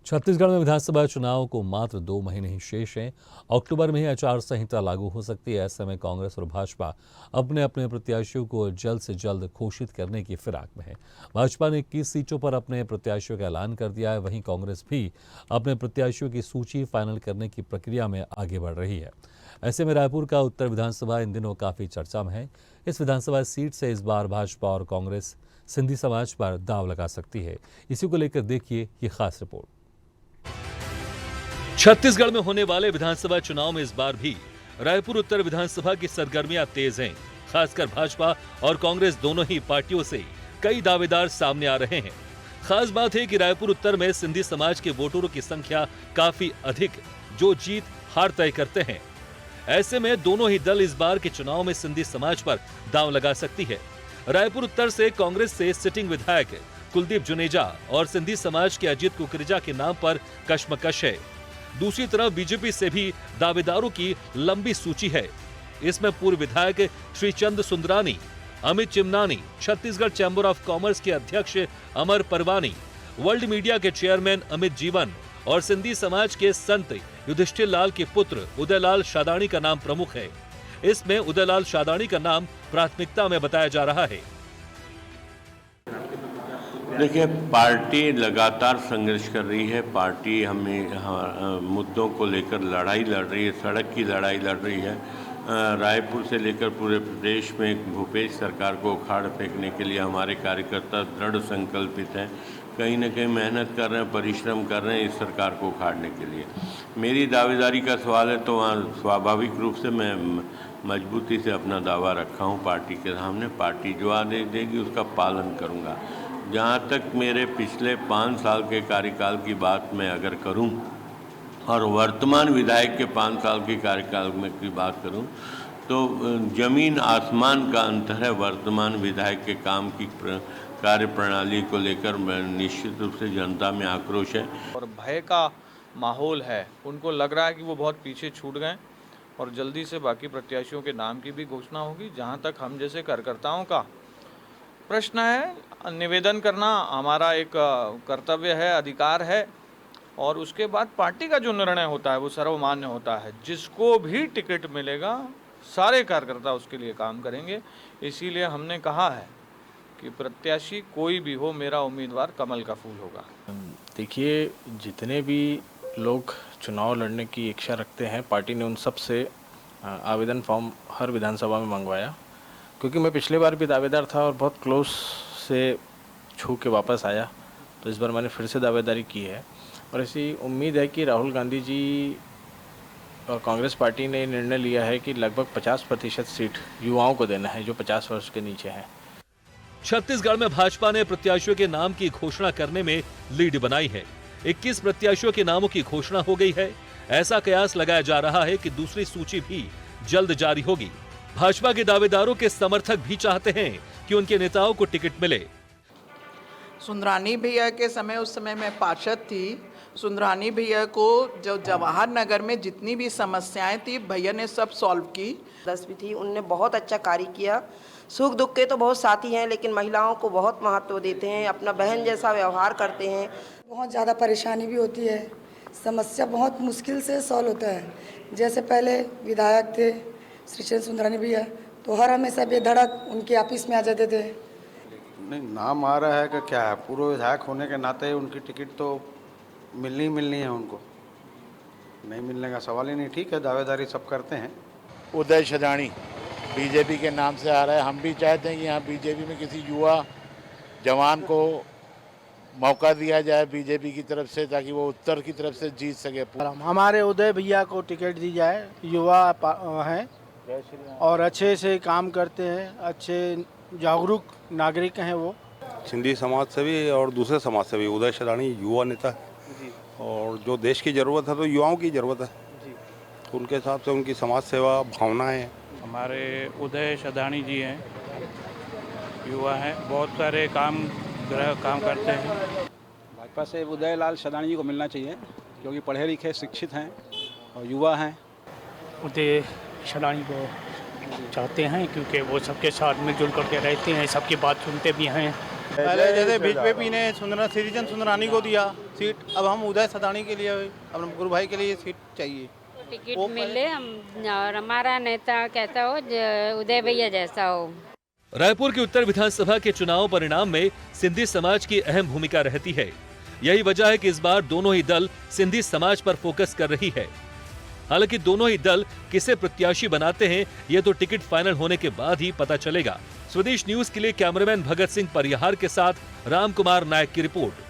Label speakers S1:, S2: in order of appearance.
S1: छत्तीसगढ़ में विधानसभा चुनाव को मात्र 2 महीने ही शेष हैं। अक्टूबर में ही आचार संहिता लागू हो सकती है। ऐसे में कांग्रेस और भाजपा अपने अपने प्रत्याशियों को जल्द से जल्द घोषित करने की फिराक में है। भाजपा ने 21 सीटों पर अपने प्रत्याशियों का ऐलान कर दिया है। वहीं कांग्रेस भी अपने प्रत्याशियों की सूची फाइनल करने की प्रक्रिया में आगे बढ़ रही है। ऐसे में रायपुर का उत्तर विधानसभा इन दिनों काफी चर्चा में है। इस विधानसभा सीट से इस बार भाजपा और कांग्रेस सिंधी समाज पर दांव लगा सकती है। इसी को लेकर देखिए ये खास रिपोर्ट। छत्तीसगढ़ में होने वाले विधानसभा चुनाव में इस बार भी रायपुर उत्तर विधानसभा की सरगर्मियां तेज हैं। खासकर भाजपा और कांग्रेस दोनों ही पार्टियों से कई दावेदार सामने आ रहे हैं। खास बात है कि रायपुर उत्तर में सिंधी समाज के वोटरों की संख्या काफी अधिक, जो जीत हार तय करते हैं। ऐसे में दोनों ही दल इस बार के चुनाव में सिंधी समाज पर दांव लगा सकती है। रायपुर उत्तर से कांग्रेस से सिटिंग विधायक कुलदीप जुनेजा और सिंधी समाज के अजित कुकरेजा के नाम पर कशमकश है। दूसरी तरफ बीजेपी से भी दावेदारों की लंबी सूची है। इसमें पूर्व विधायक Shrichand Sundarani, Amit Chimnani, Chhattisgarh chamber of commerce के अध्यक्ष अमर परवानी, वर्ल्ड मीडिया के चेयरमैन अमित जीवन और सिंधी समाज के संत युधिष्ठिर लाल के पुत्र उदयलाल शादानी का नाम प्रमुख है। इसमें उदयलाल शादानी का नाम प्राथमिकता में बताया जा रहा है।
S2: देखिए, पार्टी लगातार संघर्ष कर रही है। पार्टी हमें मुद्दों को लेकर लड़ाई लड़ रही है, सड़क की लड़ाई लड़ रही है। रायपुर से लेकर पूरे प्रदेश में भूपेश सरकार को उखाड़ फेंकने के लिए हमारे कार्यकर्ता दृढ़ संकल्पित हैं। कहीं न कहीं मेहनत कर रहे हैं, परिश्रम कर रहे हैं इस सरकार को उखाड़ने के लिए। मेरी दावेदारी का सवाल है तो वहाँ स्वाभाविक रूप से मैं मजबूती से अपना दावा रखा हूँ पार्टी के सामने। पार्टी जो आदेश देगी उसका पालन करूँगा। जहाँ तक मेरे पिछले 5 साल के कार्यकाल की बात मैं अगर करूं और वर्तमान विधायक के 5 साल के कार्यकाल में की बात करूं तो जमीन आसमान का अंतर है। वर्तमान विधायक के काम की कार्य प्रणाली को लेकर निश्चित रूप से जनता में आक्रोश है
S3: और भय का माहौल है। उनको लग रहा है कि वो बहुत पीछे छूट गए और जल्दी से बाकी प्रत्याशियों के नाम की भी घोषणा होगी। जहाँ तक हम जैसे कार्यकर्ताओं का प्रश्न है, निवेदन करना हमारा एक कर्तव्य है, अधिकार है और उसके बाद पार्टी का जो निर्णय होता है वो सर्वमान्य होता है। जिसको भी टिकट मिलेगा सारे कार्यकर्ता उसके लिए काम करेंगे। इसीलिए हमने कहा है कि प्रत्याशी कोई भी हो, मेरा उम्मीदवार कमल का फूल होगा।
S4: देखिए, जितने भी लोग चुनाव लड़ने की इच्छा रखते हैं, पार्टी ने उन सब से आवेदन फॉर्म हर विधानसभा में मंगवाया, क्योंकि मैं पिछले बार भी दावेदार था और बहुत क्लोज से छू के वापस आया, तो इस बार मैंने फिर से दावेदारी की है। और ऐसी उम्मीद है कि राहुल गांधी जी और कांग्रेस पार्टी ने निर्णय लिया है कि लगभग 50% सीट युवाओं को देना है जो 50 वर्ष के नीचे हैं।
S1: छत्तीसगढ़ में भाजपा ने प्रत्याशियों के नाम की घोषणा करने में लीड बनाई है। 21 प्रत्याशियों के नामों की घोषणा हो गई है। ऐसा कयास लगाया जा रहा है कि दूसरी सूची भी जल्द जारी होगी। भाजपा के दावेदारों के समर्थक भी चाहते हैं कि उनके नेताओं को टिकट मिले।
S5: सुंदरानी भैया के समय, उस समय मैं पार्षद थी, सुंदरानी भैया को जो जवाहर नगर में जितनी भी समस्याएं थी भैया ने सब सॉल्व की।
S6: 10 थी, उनने बहुत अच्छा कार्य किया। सुख दुख के तो बहुत साथी हैं, लेकिन महिलाओं को बहुत महत्व देते हैं, अपना बहन जैसा व्यवहार करते हैं।
S7: बहुत ज़्यादा परेशानी भी होती है, समस्या बहुत मुश्किल से सॉल्व होता है। जैसे पहले विधायक थे श्रीचंद सुंदरानी भैया, तो हर हमेशा बेधड़क उनके ऑफिस में आ जाते थे।
S8: नहीं, नाम आ रहा है कि क्या है, पूर्व विधायक होने के नाते उनकी टिकट तो मिलनी है। उनको नहीं मिलने का सवाल ही नहीं। ठीक है, दावेदारी सब करते हैं।
S9: उदय शादानी बीजेपी के नाम से आ रहा है। हम भी चाहते हैं कि यहाँ बीजेपी में किसी युवा जवान को मौका दिया जाए बीजेपी की तरफ से, ताकि वो उत्तर की तरफ से जीत सके।
S10: हमारे उदय भैया को टिकट दी जाए। युवा हैं और अच्छे से काम करते हैं, अच्छे जागरूक नागरिक हैं वो।
S11: सिंधी समाज से भी और दूसरे समाज से भी उदय शादानी युवा नेता है और जो देश की ज़रूरत है तो युवाओं की ज़रूरत है, तो उनके हिसाब से उनकी समाज सेवा भावनाएं हैं।
S12: हमारे उदय शादानी जी हैं, युवा हैं, बहुत सारे काम करते हैं।
S13: भाजपा से उदयलाल शादानी जी को मिलना चाहिए, क्योंकि पढ़े लिखे शिक्षित हैं और युवा हैं।
S12: उदय शादानी को चाहते हैं क्योंकि वो सबके साथ मिलजुल करके रहते हैं, सबकी बात सुनते भी हैं।
S10: पहले जैसे बीजेपी ने श्रीचंद सुंदरानी को दिया, सीट अब हम उदय सदानी के लिए, अपने गुरु भाई के लिए सीट चाहिए।
S14: टिकट मिले हम और हमारा नेता कहता हो उदय भैया जैसा हो।
S1: रायपुर के उत्तर विधानसभा के चुनाव परिणाम में सिंधी समाज की अहम भूमिका रहती है। यही वजह है कि इस बार दोनों ही दल सिंधी समाज पर फोकस कर रही है। हालांकि दोनों ही दल किसे प्रत्याशी बनाते हैं ये तो टिकट फाइनल होने के बाद ही पता चलेगा। स्वदेश न्यूज के लिए कैमरामैन भगत सिंह परिहार के साथ राम कुमार नायक की रिपोर्ट।